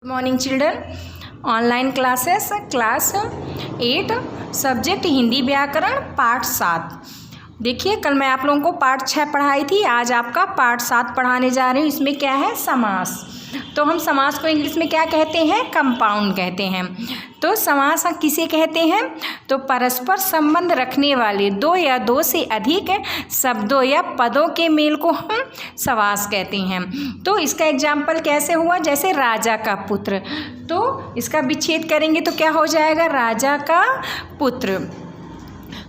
Good morning children. Online classes class 8 subject Hindi व्याकरण part 7। देखिए, कल मैं आप लोगों को पार्ट 6 पढ़ाई थी, आज आपका पार्ट 7 पढ़ाने जा रही हूँ। इसमें क्या है? समास। तो हम समास को इंग्लिश में क्या कहते हैं? कंपाउंड कहते हैं। तो समास किसे कहते हैं? तो परस्पर संबंध रखने वाले दो या दो से अधिक शब्दों या पदों के मेल को हम समास कहते हैं। तो इसका एग्जाम्पल कैसे हुआ? जैसे राजा का पुत्र, तो इसका विच्छेद करेंगे तो क्या हो जाएगा? राजा का पुत्र।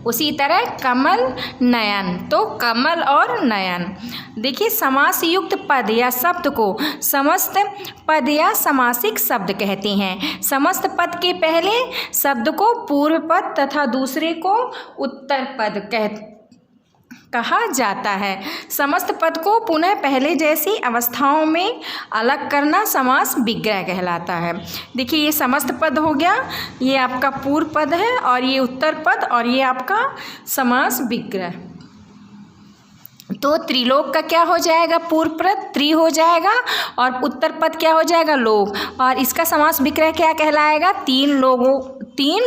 उसी तरह कमल नयन, तो कमल और नयन। देखिए, समास युक्त पद या शब्द को समस्त पद या समासिक शब्द कहते हैं। समस्त पद के पहले शब्द को पूर्व पद तथा दूसरे को उत्तर पद कहा जाता है। समस्त पद को पुनः पहले जैसी अवस्थाओं में अलग करना समास विग्रह कहलाता है। देखिए, ये समस्त पद हो गया, ये आपका पूर्व पद है, और ये उत्तर पद, और ये आपका समास विग्रह। तो त्रिलोक का क्या हो जाएगा? पूर्व पद त्रि हो जाएगा, और उत्तर पद क्या हो जाएगा? लोक। और इसका समास विग्रह क्या कहलाएगा? तीन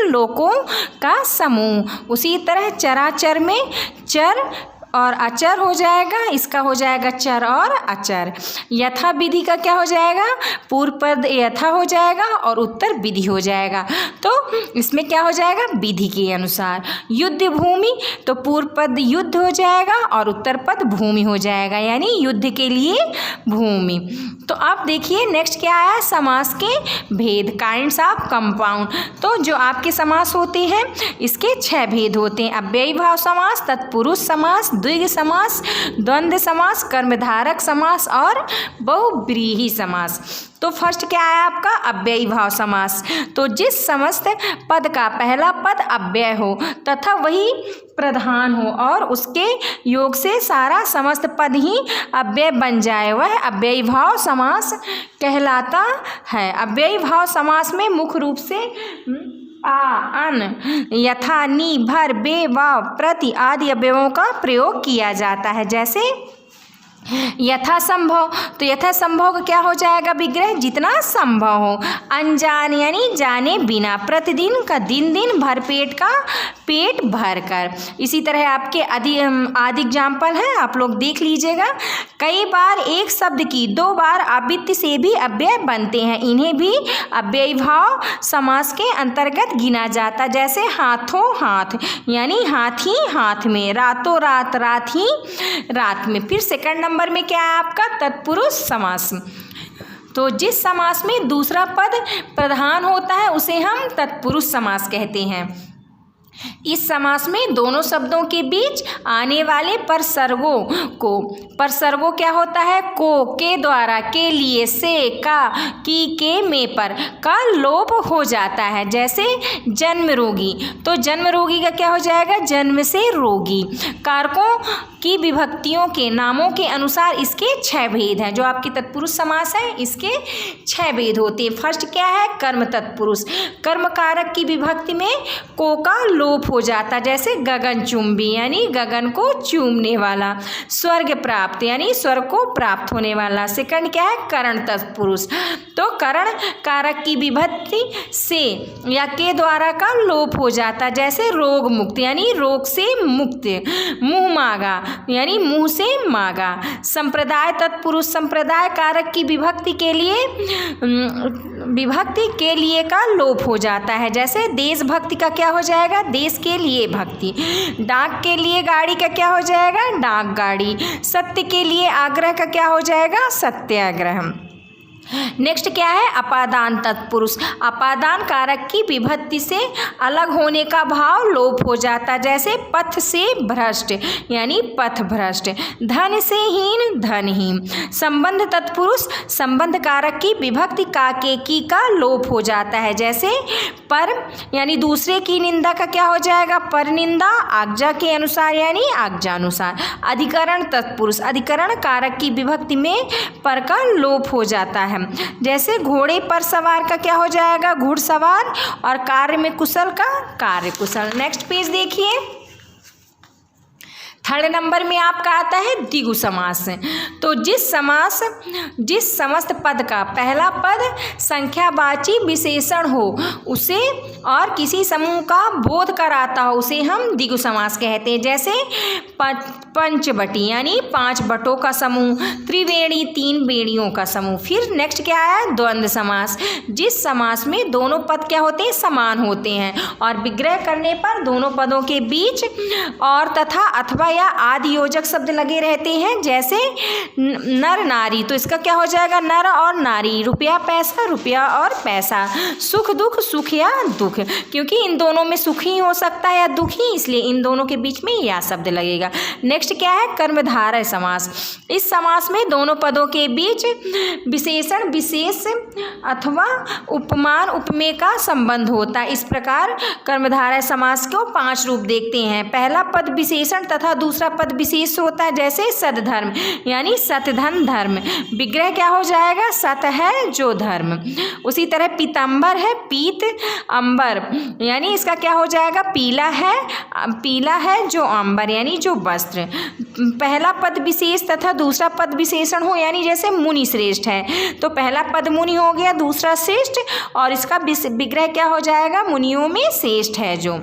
लोकों का समूह। उसी तरह चराचर में चर और अचर हो जाएगा, इसका हो जाएगा चर और अचर। यथा विधि का क्या हो जाएगा? पूर्व पद यथा हो जाएगा और उत्तर विधि हो जाएगा। तो इसमें क्या हो जाएगा? विधि के अनुसार। युद्ध भूमि, तो पूर्व पद युद्ध हो जाएगा और उत्तर पद भूमि हो जाएगा, यानी युद्ध के लिए भूमि। तो आप देखिए नेक्स्ट क्या आया? समास के भेद, काइंड्स ऑफ कंपाउंड। तो जो आपके समास होते हैं इसके 6 भेद होते हैं। अव्ययी भाव समास, तत्पुरुष समास, द्विग समास, द्वंद्व समास, कर्मधारक समास और बहुव्रीहि समास। तो फर्स्ट क्या है आपका? अव्ययी भाव समास। तो जिस समस्त पद का पहला पद अव्यय हो तथा वही प्रधान हो और उसके योग से सारा समस्त पद ही अव्यय बन जाए, वह अव्ययी भाव समास कहलाता है। अव्ययी भाव समास में मुख्य रूप से आ, अन, यथा, नि, भर, बे, वाव, प्रति आदि अव्ययों का प्रयोग किया जाता है। जैसे यथा संभव, तो यथा संभव का क्या हो जाएगा? विग्रह जितना संभव हो। अनजान यानी जाने बिना। प्रतिदिन का दिन दिन, भर पेट का पेट भर कर। इसी तरह आपके आदि एग्जाम्पल है, आप लोग देख लीजिएगा। कई बार एक शब्द की 2 बार आवृत्ति से भी अव्यय बनते हैं, इन्हें भी अव्ययी भाव समास के अंतर्गत गिना जाता। जैसे हाथों हाथ यानी हाथ ही हाथ में, रातों रात रात ही रात में। फिर सेकंड नंबर में क्या है आपका? तत्पुरुष समास। तो जिस समास में दूसरा पद प्रधान होता है उसे हम तत्पुरुष समास कहते हैं। इस समास में दोनों शब्दों के बीच आने वाले परसर्गों क्या होता है? को, के द्वारा, के लिए, से, का, की, के, में पर का लोप हो जाता है। जैसे जन्म रोगी, तो जन्म रोगी का क्या हो जाएगा? जन्म से रोगी। कारकों की विभक्तियों के नामों के अनुसार इसके 6 भेद हैं। जो आपकी तत्पुरुष समास है इसके 6 भेद होते हैं। फर्स्ट क्या है? कर्म तत्पुरुष। कर्म कारक की विभक्ति में को का लोप हो जाता, जैसे गगनचुंबी यानी गगन को चूमने वाला। स्वर्ग प्राप्त यानी स्वर्ग को प्राप्त होने वाला। सेकंड क्या है? करण तत्पुरुष। तो करण कारक की विभक्ति से या के द्वारा का लोप हो जाता, जैसे रोग मुक्त यानी रोग से मुक्त। मुंह मागा यानी मुंह से मागा। संप्रदाय तत्पुरुष, संप्रदाय कारक की विभक्ति के लिए का लोप हो जाता है। जैसे देशभक्ति का क्या हो जाएगा? देश के लिए भक्ति। डाक के लिए गाड़ी का क्या हो जाएगा? डाक गाड़ी। सत्य के लिए आग्रह का क्या हो जाएगा? सत्याग्रह। नेक्स्ट क्या है? अपादान तत्पुरुष। अपादान कारक की विभक्ति से अलग होने का भाव लोप हो जाता, जैसे पथ से भ्रष्ट यानी पथ भ्रष्ट। धन से हीन, धनहीन। संबंध तत्पुरुष, संबंध कारक की विभक्ति का, के, की का लोप हो जाता है, जैसे पर यानी दूसरे की निंदा का क्या हो जाएगा? पर निंदा। आज्ञा के अनुसार यानी आज्ञानुसार। अधिकरण तत्पुरुष, अधिकरण कारक की विभक्ति में पर का लोप हो जाता है। जैसे घोड़े पर सवार का क्या हो जाएगा? घुड़सवार। और कार्य में कुशल का कार्य कुशल। नेक्स्ट पेज देखिए। थर्ड नंबर में आपका आता है द्विगु समास। तो जिस समस्त पद का पहला पद संख्यावाची विशेषण हो उसे और किसी समूह का बोध कराता हो उसे हम द्विगु समास कहते हैं। जैसे पंचवटी यानी 5 बटों का समूह, त्रिवेणी 3 बेड़ियों का समूह। फिर नेक्स्ट क्या है? द्वंद्व समास। जिस समास में दोनों पद क्या होते हैं? समान होते हैं और विग्रह करने पर दोनों पदों के बीच और तथा अथवा या आदि योजक शब्द लगे रहते हैं। जैसे नर नारी, तो इसका क्या हो जाएगा? नर और नारी। रुपया पैसा, रुपया और पैसा। सुख दुख, सुख या दुख, क्योंकि इन दोनों में सुख ही हो सकता है या दुख ही, इसलिए इन दोनों के बीच में या शब्द लगेगा। नेक्स्ट क्या है? कर्मधारय समास। इस समास में दोनों पदों के बीच विशेषण विशेष अथवा उपमान उपमेय का संबंध होता है। इस प्रकार कर्मधारय समास को 5 रूप देखते हैं। पहला पद विशेषण तथा दूसरा पद विशेष होता है। जैसे सद्धर्म यानी सतधन धर्म। विग्रह क्या हो जाएगा? सत है जो धर्म। उसी तरह पीताम्बर है, पीत अंबर यानी इसका क्या हो जाएगा? पीला है जो अंबर यानी जो वस्त्र। पहला पद विशेष तथा दूसरा पद विशेषण हो, यानी जैसे मुनि श्रेष्ठ है तो पहला पद मुनि हो गया, दूसरा श्रेष्ठ, और इसका विग्रह क्या हो जाएगा? मुनियों में श्रेष्ठ है जो।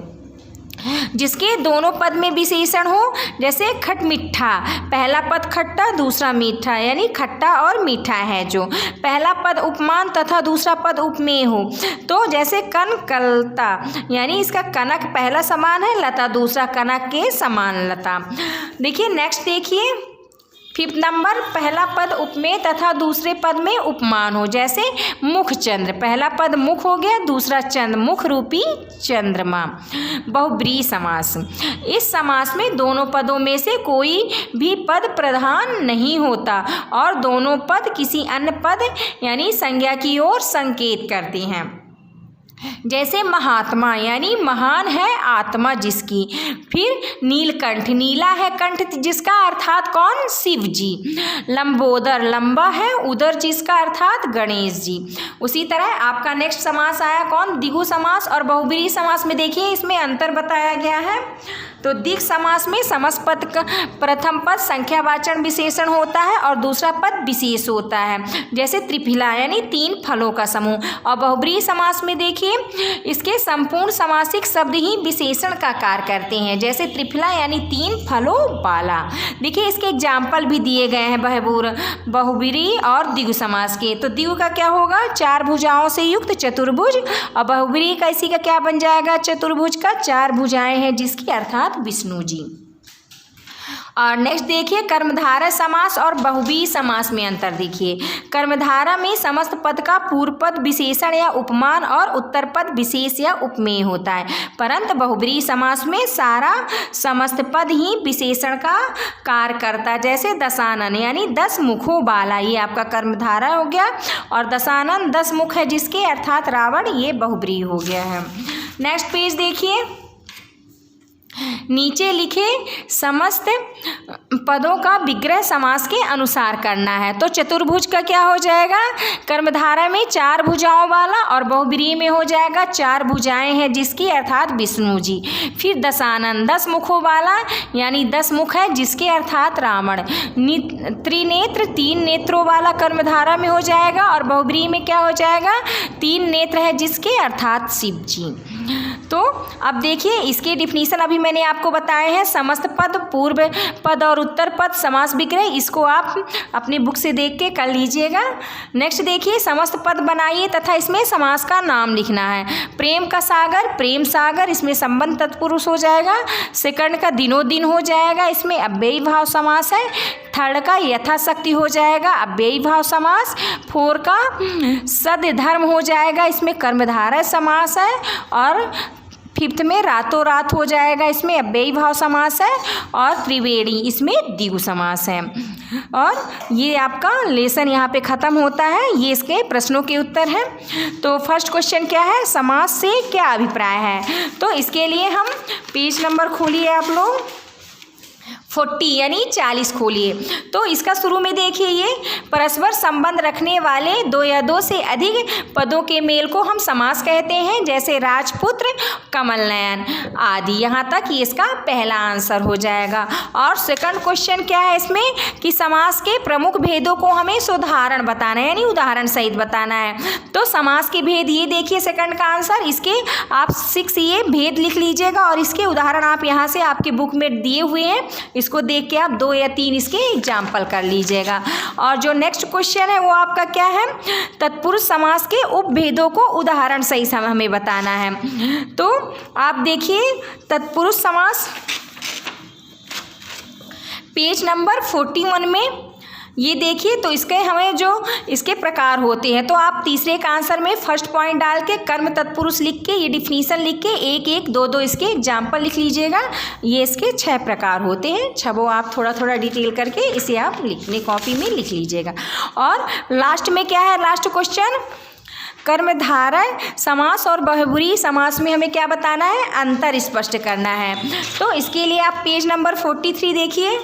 जिसके दोनों पद में विशेषण हो, जैसे खट मिठा, पहला पद खट्टा दूसरा मीठा यानी खट्टा और मीठा है जो। पहला पद उपमान तथा दूसरा पद उपमेय हो, तो जैसे कनकलता यानी इसका कनक पहला समान है, लता दूसरा कनक के समान लता। देखिए नेक्स्ट देखिए 5th नंबर, पहला पद उपमेय तथा दूसरे पद में उपमान हो। जैसे मुख चंद्र, पहला पद मुख हो गया, दूसरा चंद्र, मुख रूपी चंद्रमा। बहुब्रीहि समास। इस समास में दोनों पदों में से कोई भी पद प्रधान नहीं होता और दोनों पद किसी अन्य पद यानी संज्ञा की ओर संकेत करते हैं। जैसे महात्मा यानी महान है आत्मा जिसकी। फिर नीलकंठ, नीला है कंठ जिसका, अर्थात कौन? शिव जी। लंबोदर, लंबा है उदर जिसका, अर्थात गणेश जी। उसी तरह आपका नेक्स्ट समास आया कौन? द्विगु समास और बहुब्रीहि समास में देखिए इसमें अंतर बताया गया है। तो द्विग समास में समस्त पद का प्रथम पद संख्यावाचन विशेषण होता है और दूसरा पद विशेष होता है। जैसे त्रिफला यानी 3 फलों का समूह। और बहुब्रीहि समास में देखिए इसके संपूर्ण समासिक शब्द ही विशेषण का कार्य करते हैं। जैसे त्रिफला यानी 3 फलों वाला। देखिए इसके एग्जाम्पल भी दिए गए हैं बहुब्रीहि और द्विगु समास के। तो द्विगु का क्या होगा? 4 भुजाओं से युक्त चतुर्भुज, और बहुब्रीहि का इसी का क्या बन जाएगा? चतुर्भुज का 4 भुजाएं हैं जिसकी, अर्थात विष्णु जी। और नेक्स्ट देखिए कर्मधारय समास और बहुब्रीहि समास में अंतर देखिए। कर्मधारा में समस्त पद का पूर्व पद विशेषण या उपमान और उत्तर पद विशेष या उपमेय होता है, परंतु बहुब्रीहि समास में सारा समस्त पद ही विशेषण का कार्य करता है। जैसे दशानन यानी 10 मुखों वाला, ये आपका कर्मधारा हो गया, और दशानन 10 मुख है जिसके, अर्थात रावण, ये बहुब्रीहि हो गया है। नेक्स्ट पेज देखिए, नीचे लिखे समस्त पदों का विग्रह समास के अनुसार करना है। तो चतुर्भुज का क्या हो जाएगा? कर्मधारा में 4 भुजाओं वाला, और बहुब्रीहि में हो जाएगा 4 भुजाएं हैं जिसकी, अर्थात विष्णु जी। फिर दशानन 10 मुखों वाला यानी 10 मुख है जिसके, अर्थात रावण। त्रिनेत्र 3 नेत्रों वाला कर्मधारा में हो जाएगा, और बहुब्रीहि में क्या हो जाएगा? 3 नेत्र है जिसके, अर्थात शिव जी। तो अब देखिए इसके डिफिनीशन अभी मैंने आपको बताए हैं। समस्त पद, पूर्व पद और उत्तर पद समास विग्रह, इसको आप अपने बुक से देख के कर लीजिएगा। नेक्स्ट देखिए समस्त पद बनाइए तथा इसमें समास का नाम लिखना है। प्रेम का सागर, प्रेम सागर, इसमें संबंध तत्पुरुष हो जाएगा। सेकंड का दिनों दिन हो जाएगा, इसमें अव्ययी भाव समास है। थर्ड का यथाशक्ति हो जाएगा, अव्ययी भाव समास। 4 का सद्धर्म हो जाएगा, इसमें कर्मधारय समास है। और 5th में रातों रात हो जाएगा, इसमें अव्ययी भाव समास है। और त्रिवेणी, इसमें द्विगु समास है। और ये आपका लेसन यहाँ पे ख़त्म होता है। ये इसके प्रश्नों के उत्तर हैं। तो फर्स्ट क्वेश्चन क्या है? समास से क्या अभिप्राय है? तो इसके लिए हम पेज नंबर खोलिए आप लोग। 40 यानी 40 खोलिए। तो इसका शुरू में देखिए, ये परस्पर संबंध रखने वाले दो या दो से अधिक पदों के मेल को हम समास कहते हैं, जैसे राजपुत्र, कमल नयन आदि। यहाँ तक ये इसका पहला आंसर हो जाएगा। और सेकंड क्वेश्चन क्या है इसमें कि समास के प्रमुख भेदों को हमें उदाहरण बताना है, यानी उदाहरण सहित बताना है। तो समास के भेद ये देखिए सेकंड का आंसर, इसके आप 6 ये भेद लिख लीजिएगा और इसके उदाहरण आप यहाँ से आपकी बुक में दिए हुए हैं, इसको देख के आप 2 या 3 इसके एग्जाम्पल कर लीजिएगा। और जो नेक्स्ट क्वेश्चन है वो आपका क्या है, तत्पुरुष समास के उपभेदों को उदाहरण सही हमें बताना है। तो आप देखिए तत्पुरुष समास पेज नंबर 41 में ये देखिए, तो इसके हमें जो इसके प्रकार होते हैं, तो आप तीसरे का आंसर में फर्स्ट पॉइंट डाल के कर्म तत्पुरुष लिख के ये डिफिनीशन लिख के 1 1 2 2 इसके एग्जाम्पल लिख लीजिएगा। ये इसके 6 प्रकार होते हैं। छबो आप थोड़ा थोड़ा डिटेल करके इसे आप लिखने कॉपी में लिख लीजिएगा। और लास्ट में क्या है, लास्ट क्वेश्चन कर्मधारय समास और बहुब्रीहि समास में हमें क्या बताना है, अंतर स्पष्ट करना है। तो इसके लिए आप पेज नंबर 43 देखिए,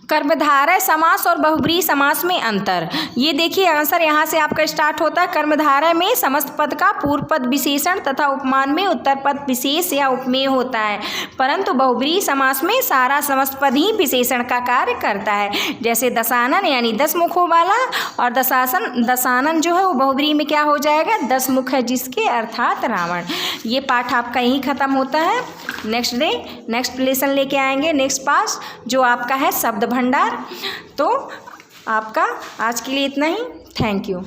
कर्मधारय समास और बहुब्रीहि समास में अंतर। ये देखिए आंसर यहाँ से आपका स्टार्ट होता है। कर्मधारय में समस्त पद का पूर्व पद विशेषण तथा उपमान में उत्तर पद विशेष या उपमेय होता है, परंतु बहुब्रीहि समास में सारा समस्त पद ही विशेषण का कार्य करता है। जैसे दशानन यानी 10 मुखों वाला, और दशानन जो है वो बहुब्रीहि में क्या हो जाएगा, 10 मुख है जिसके, अर्थात रावण। ये पाठ आपका यहीं खत्म होता है। नेक्स्ट डे नेक्स्ट लेसन लेके आएंगे, नेक्स्ट पास जो आपका है शब्द भंडार। तो आपका आज के लिए इतना ही। Thank you.